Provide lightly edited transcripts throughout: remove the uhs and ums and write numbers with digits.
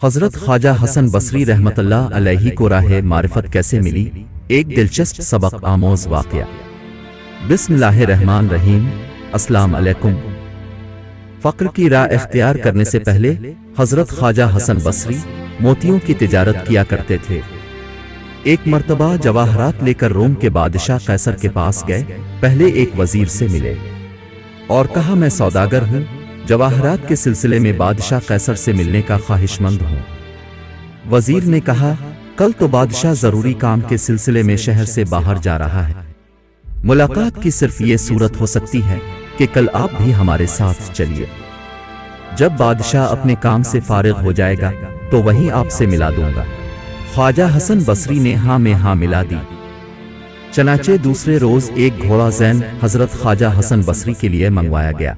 حضرت خواجہ حسن بصری رحمت اللہ علیہ کو راہ معرفت کیسے ملی؟ ایک دلچسپ سبق آموز واقعہ۔ بسم اللہ الرحمن الرحیم۔ السلام علیکم۔ فقر کی راہ اختیار کرنے سے پہلے حضرت خواجہ حسن بصری موتیوں کی تجارت کیا کرتے تھے۔ ایک مرتبہ جواہرات لے کر روم کے بادشاہ قیصر کے پاس گئے۔ پہلے ایک وزیر سے ملے اور کہا میں سوداگر ہوں، جواہرات کے سلسلے میں بادشاہ قیصر سے ملنے کا خواہش مند ہوں۔ وزیر نے کہا کل تو بادشاہ ضروری کام کے سلسلے میں شہر سے باہر جا رہا ہے، ملاقات کی صرف یہ صورت ہو سکتی ہے کہ کل آپ بھی ہمارے ساتھ چلیے۔ جب بادشاہ اپنے کام سے فارغ ہو جائے گا تو وہیں آپ سے ملا دوں گا۔ خواجہ حسن بصری نے ہاں میں ہاں ملا دی۔ چنانچہ دوسرے روز ایک گھوڑا زین حضرت خواجہ حسن بصری کے لیے منگوایا گیا۔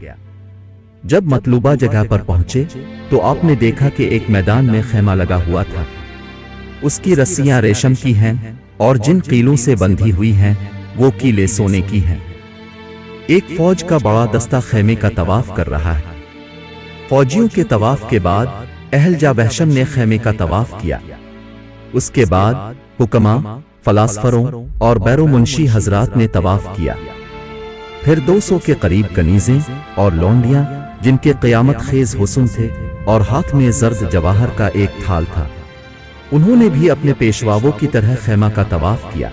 جب مطلوبہ جگہ پر پہنچے تو آپ نے دیکھا کہ ایک میدان میں خیمہ لگا ہوا تھا۔ اس کی رسیاں ریشم کی ہیں اور جن قیلوں سے بندھی ہوئی ہیں وہ قیلیں سونے کی ہیں۔ ایک فوج کا بڑا دستہ خیمے کا طواف کر رہا ہے۔ فوجیوں کے طواف کے بعد اہل جا بہشم نے خیمے کا طواف کیا۔ اس کے بعد حکماء، فلاسفروں اور بیرو منشی حضرات نے طواف کیا۔ پھر 200 کے قریب کنیزیں اور لونڈیاں جن کے قیامت خیز حسن تھے اور ہاتھ میں زرد جواہر کا ایک تھال تھا، انہوں نے بھی اپنے پیشواؤں کی طرح خیمہ کا طواف کیا۔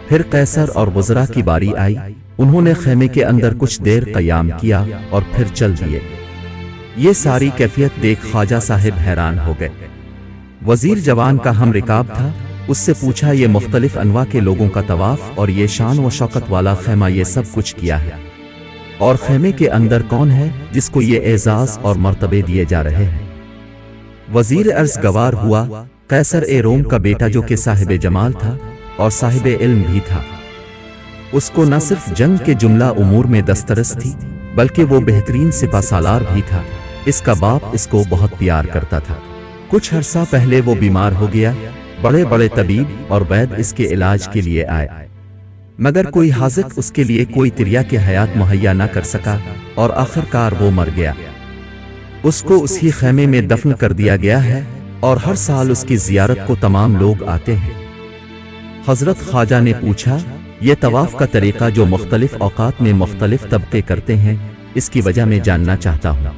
پھر قیصر اور وزراء کی باری آئی، انہوں نے خیمے کے اندر کچھ دیر قیام کیا اور پھر چل دیے۔ یہ ساری کیفیت دیکھ خواجہ صاحب حیران ہو گئے۔ وزیر جوان کا ہم رکاب تھا، اس سے پوچھا یہ مختلف انواع کے لوگوں کا طواف اور یہ شان و شوکت والا خیمہ یہ سب کچھ کیا ہے، اور خیمے کے اندر کون ہے جس کو یہ اعزاز اور مرتبے دیے جا رہے ہیں؟ وزیر عرض گوار ہوا قیصر روم کا بیٹا جو کہ صاحب جمال تھا اور صاحب علم بھی تھا۔ اس کو نہ صرف جنگ کے جملہ امور میں دسترس تھی بلکہ وہ بہترین سپہ سالار بھی تھا۔ اس کا باپ اس کو بہت پیار کرتا تھا۔ کچھ عرصہ پہلے وہ بیمار ہو گیا، بڑے بڑے طبیب اور وید اس کے علاج کے لیے آئے، مگر کوئی حاذق اس کے لیے کوئی تریا کے حیات مہیا نہ کر سکا اور آخر کار وہ مر گیا۔ اس کو اسی خیمے میں دفن کر دیا گیا ہے اور ہر سال اس کی زیارت کو تمام لوگ آتے ہیں۔ حضرت خواجہ نے پوچھا یہ طواف کا طریقہ جو مختلف اوقات میں مختلف طبقے کرتے ہیں، اس کی وجہ میں جاننا چاہتا ہوں۔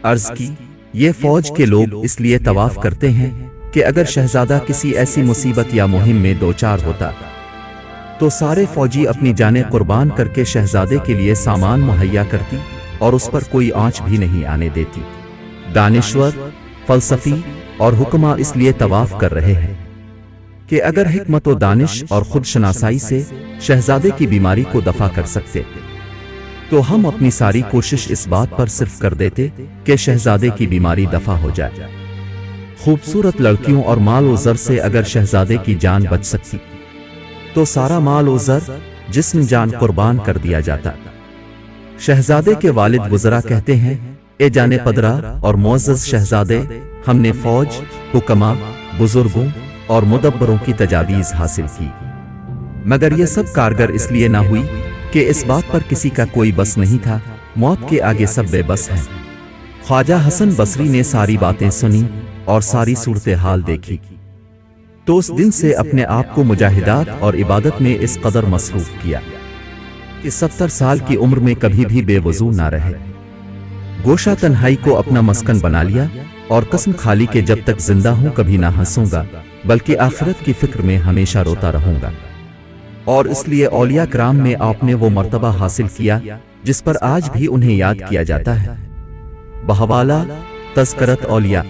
عرض کی یہ فوج کے لوگ اس لیے طواف کرتے ہیں کہ اگر شہزادہ کسی ایسی مصیبت یا مہم میں دوچار ہوتا تو سارے فوجی اپنی جانیں قربان کر کے شہزادے کے لیے سامان مہیا کرتی اور اس پر کوئی آنچ بھی نہیں آنے دیتی۔ دانشور، فلسفی اور حکماء اس لیے طواف کر رہے ہیں کہ اگر حکمت و دانش اور خود شناسائی سے شہزادے کی بیماری کو دفع کر سکتے تو ہم اپنی ساری کوشش اس بات پر صرف کر دیتے کہ شہزادے کی بیماری دفع ہو جائے۔ خوبصورت لڑکیوں اور مال و زر سے اگر شہزادے کی جان بچ سکتی تو سارا مال و زر جسم جان قربان کر دیا جاتا۔ شہزادے کے والد وزراء کہتے ہیں اے جان پدرا اور معزز شہزادے، ہم نے فوج، حکماء، بزرگوں اور مدبروں کی تجاویز حاصل کی، مگر یہ سب کارگر اس لیے نہ ہوئی کہ اس بات پر کسی کا کوئی بس نہیں تھا، موت کے آگے سب بے بس ہیں۔ خواجہ حسن بصری نے ساری باتیں سنی اور ساری صورتحال دیکھی تو اس دن سے اپنے آپ کو مجاہدات اور عبادت میں اس قدر مصروف کیا کہ 70 سال کی عمر میں کبھی بھی بے وضو نہ رہے۔ گوشہ تنہائی کو اپنا مسکن بنا لیا اور قسم کھا لی کہ جب تک زندہ ہوں کبھی نہ ہنسوں گا بلکہ آخرت کی فکر میں ہمیشہ روتا رہوں گا۔ اور اس لیے اولیاء کرام میں آپ نے وہ مرتبہ حاصل کیا جس پر آج بھی انہیں یاد کیا جاتا ہے۔ بحوالہ تذکرت اولیاء۔